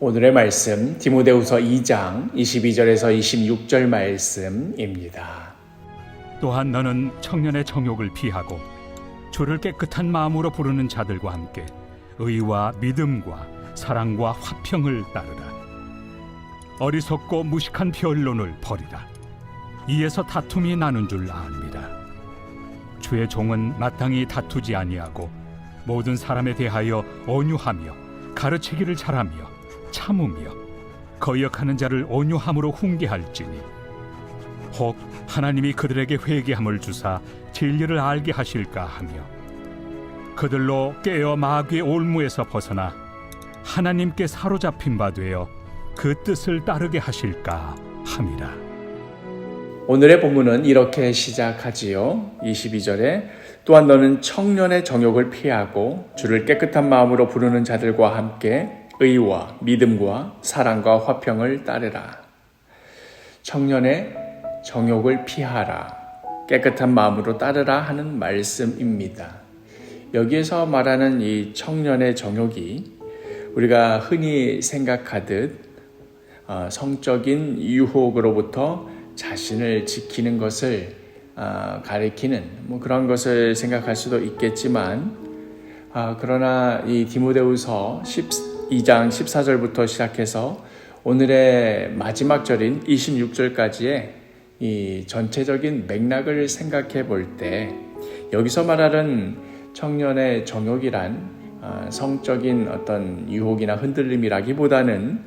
오늘의 말씀 디모데후서 2장 22절에서 26절 말씀입니다. 또한 너는 청년의 정욕을 피하고 주를 깨끗한 마음으로 부르는 자들과 함께 의와 믿음과 사랑과 화평을 따르라. 어리석고 무식한 변론을 버리라. 이에서 다툼이 나는 줄 압니다. 주의 종은 마땅히 다투지 아니하고 모든 사람에 대하여 온유하며 가르치기를 잘하며 참으며 거역하는 자를 온유함으로 훈계할지니 혹 하나님이 그들에게 회개함을 주사 진리를 알게 하실까 하며 그들로 깨어 마귀의 올무에서 벗어나 하나님께 사로잡힌 바 되어 그 뜻을 따르게 하실까 함이라. 오늘의 본문은 이렇게 시작하지요. 22절에 또한 너는 청년의 정욕을 피하고 주를 깨끗한 마음으로 부르는 자들과 함께 의와 믿음과 사랑과 화평을 따르라. 청년의 정욕을 피하라. 깨끗한 마음으로 따르라 하는 말씀입니다. 여기에서 말하는 이 청년의 정욕이 우리가 흔히 생각하듯 성적인 유혹으로부터 자신을 지키는 것을 가리키는 그런 것을 생각할 수도 있겠지만 그러나 이 디모데후서 2장 14절부터 시작해서 오늘의 마지막 절인 26절까지의 이 전체적인 맥락을 생각해 볼 때 여기서 말하는 청년의 정욕이란 성적인 어떤 유혹이나 흔들림이라기보다는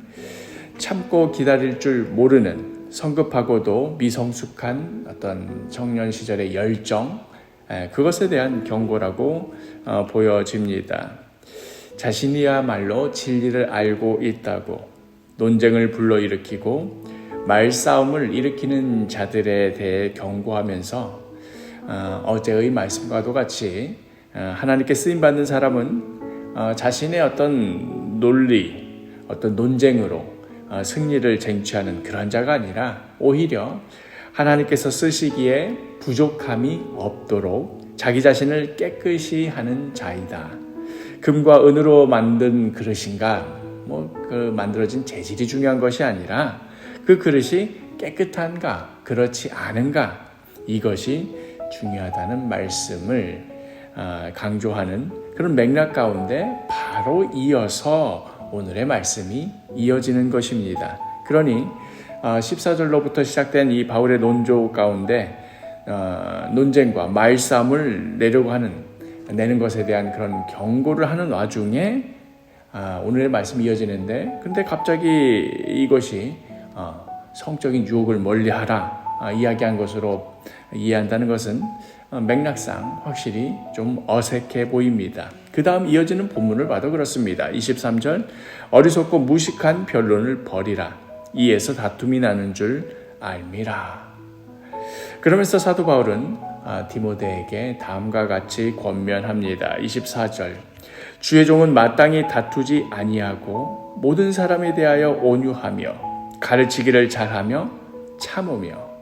참고 기다릴 줄 모르는 성급하고도 미성숙한 어떤 청년 시절의 열정, 그것에 대한 경고라고 보여집니다. 자신이야말로 진리를 알고 있다고 논쟁을 불러일으키고 말싸움을 일으키는 자들에 대해 경고하면서 어제의 말씀과도 같이 하나님께 쓰임받는 사람은 자신의 어떤 논리, 어떤 논쟁으로 승리를 쟁취하는 그런 자가 아니라 오히려 하나님께서 쓰시기에 부족함이 없도록 자기 자신을 깨끗이 하는 자이다. 금과 은으로 만든 그릇인가, 그 만들어진 재질이 중요한 것이 아니라 그 그릇이 깨끗한가, 그렇지 않은가, 이것이 중요하다는 말씀을 강조하는 그런 맥락 가운데 바로 이어서 오늘의 말씀이 이어지는 것입니다. 그러니 14절로부터 시작된 이 바울의 논조 가운데 논쟁과 말싸움을 내는 것에 대한 그런 경고를 하는 와중에 오늘의 말씀이 이어지는데 근데 갑자기 이것이 성적인 유혹을 멀리하라 이야기한 것으로 이해한다는 것은 맥락상 확실히 좀 어색해 보입니다. 그 다음 이어지는 본문을 봐도 그렇습니다. 23절 어리석고 무식한 변론을 버리라. 이에서 다툼이 나는 줄 알미라. 그러면서 사도 바울은 디모데에게 다음과 같이 권면합니다. 24절 주의 종은 마땅히 다투지 아니하고 모든 사람에 대하여 온유하며 가르치기를 잘하며 참으며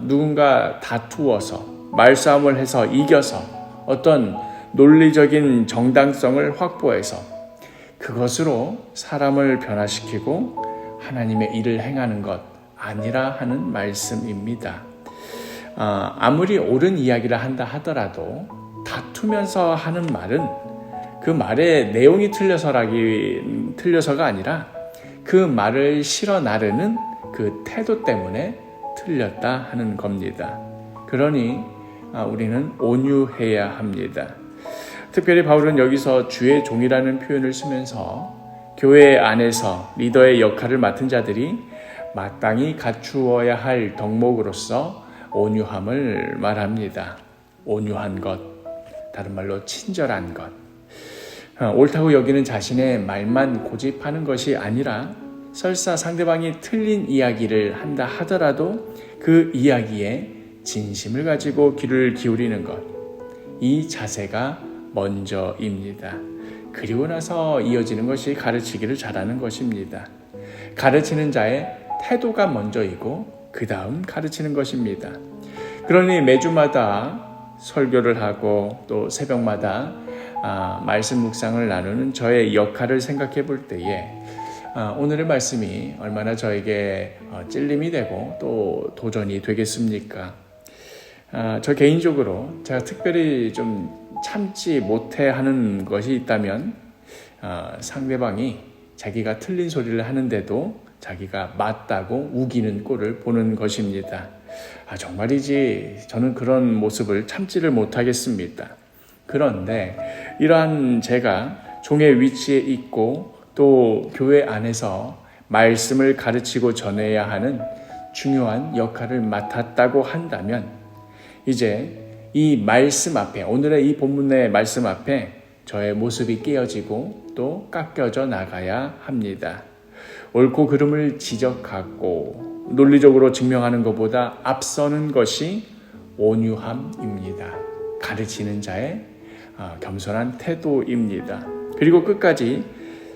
누군가 다투어서 말싸움을 해서 이겨서 어떤 논리적인 정당성을 확보해서 그것으로 사람을 변화시키고 하나님의 일을 행하는 것 아니라 하는 말씀입니다. 아무리 옳은 이야기를 한다 하더라도 다투면서 하는 말은 그 말의 내용이 틀려서가 아니라 그 말을 실어 나르는 그 태도 때문에 틀렸다 하는 겁니다. 그러니 우리는 온유해야 합니다. 특별히 바울은 여기서 주의 종이라는 표현을 쓰면서 교회 안에서 리더의 역할을 맡은 자들이 마땅히 갖추어야 할 덕목으로서 온유함을 말합니다. 온유한 것, 다른 말로 친절한 것. 옳다고 여기는 자신의 말만 고집하는 것이 아니라 설사 상대방이 틀린 이야기를 한다 하더라도 그 이야기에 진심을 가지고 귀를 기울이는 것. 이 자세가 먼저입니다. 그리고 나서 이어지는 것이 가르치기를 잘하는 것입니다. 가르치는 자의 태도가 먼저이고 그 다음 가르치는 것입니다. 그러니 매주마다 설교를 하고 또 새벽마다 말씀 묵상을 나누는 저의 역할을 생각해 볼 때에 오늘의 말씀이 얼마나 저에게 찔림이 되고 또 도전이 되겠습니까? 저 개인적으로 제가 특별히 좀 참지 못해 하는 것이 있다면 상대방이 자기가 틀린 소리를 하는데도 자기가 맞다고 우기는 꼴을 보는 것입니다. 정말이지 저는 그런 모습을 참지를 못하겠습니다. 그런데 이러한 제가 종의 위치에 있고 또 교회 안에서 말씀을 가르치고 전해야 하는 중요한 역할을 맡았다고 한다면 이제 이 말씀 앞에, 오늘의 이 본문의 말씀 앞에 저의 모습이 깨어지고 또 깎여져 나가야 합니다. 옳고 그름을 지적하고 논리적으로 증명하는 것보다 앞서는 것이 온유함입니다. 가르치는 자의 겸손한 태도입니다. 그리고 끝까지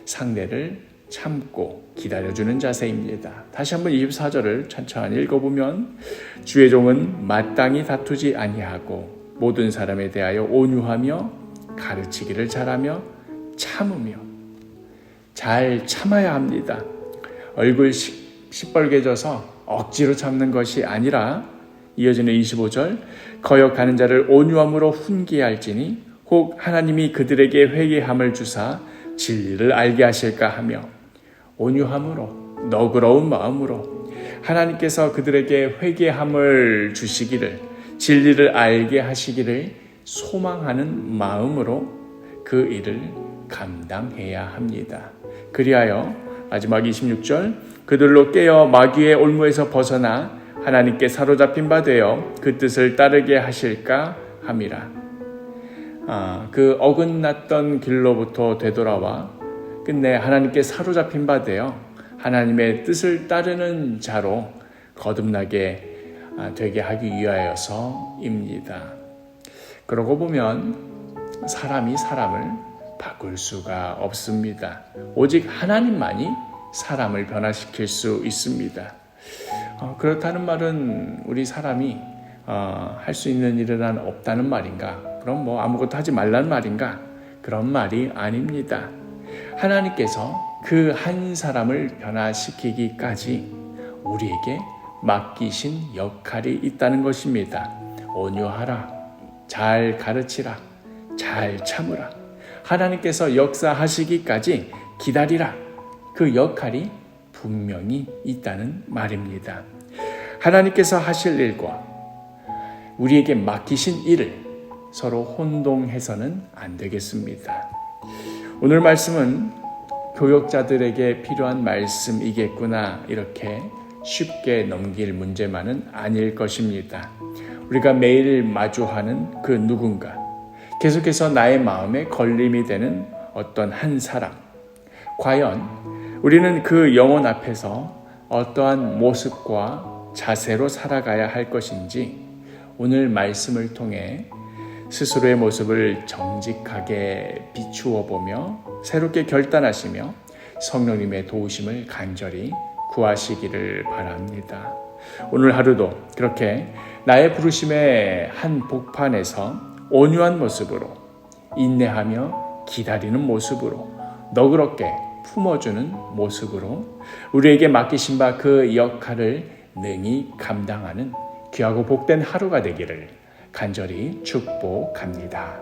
상대를 참고 기다려주는 자세입니다. 다시 한번 24절을 천천히 읽어보면 주의 종은 마땅히 다투지 아니하고 모든 사람에 대하여 온유하며 가르치기를 잘하며 참으며 잘 참아야 합니다. 얼굴 시뻘개져서 억지로 참는 것이 아니라 이어지는 25절 거역하는 자를 온유함으로 훈계할지니 혹 하나님이 그들에게 회개함을 주사 진리를 알게 하실까 하며 온유함으로 너그러운 마음으로 하나님께서 그들에게 회개함을 주시기를 진리를 알게 하시기를 소망하는 마음으로 그 일을 감당해야 합니다. 그리하여 마지막 26절 그들로 깨어 마귀의 올무에서 벗어나 하나님께 사로잡힌 바 되어 그 뜻을 따르게 하실까 함이라. 그 어긋났던 길로부터 되돌아와 끝내 하나님께 사로잡힌 바 되어 하나님의 뜻을 따르는 자로 거듭나게 되게 하기 위하여서입니다. 그러고 보면 사람이 사람을 바꿀 수가 없습니다. 오직 하나님만이 사람을 변화시킬 수 있습니다. 그렇다는 말은 우리 사람이 할 수 있는 일은 없다는 말인가? 그럼 아무것도 하지 말라는 말인가? 그런 말이 아닙니다. 하나님께서 그 한 사람을 변화시키기까지 우리에게 맡기신 역할이 있다는 것입니다. 온유하라, 잘 가르치라, 잘 참으라. 하나님께서 역사하시기까지 기다리라. 그 역할이 분명히 있다는 말입니다. 하나님께서 하실 일과 우리에게 맡기신 일을 서로 혼동해서는 안 되겠습니다. 오늘 말씀은 교역자들에게 필요한 말씀이겠구나 이렇게 쉽게 넘길 문제만은 아닐 것입니다. 우리가 매일 마주하는 그 누군가, 계속해서 나의 마음에 걸림이 되는 어떤 한 사람, 과연 우리는 그 영혼 앞에서 어떠한 모습과 자세로 살아가야 할 것인지 오늘 말씀을 통해 스스로의 모습을 정직하게 비추어 보며 새롭게 결단하시며 성령님의 도우심을 간절히 구하시기를 바랍니다. 오늘 하루도 그렇게 나의 부르심의 한 복판에서 온유한 모습으로 인내하며 기다리는 모습으로 너그럽게 품어주는 모습으로 우리에게 맡기신 바 그 역할을 능히 감당하는 귀하고 복된 하루가 되기를 간절히 축복합니다.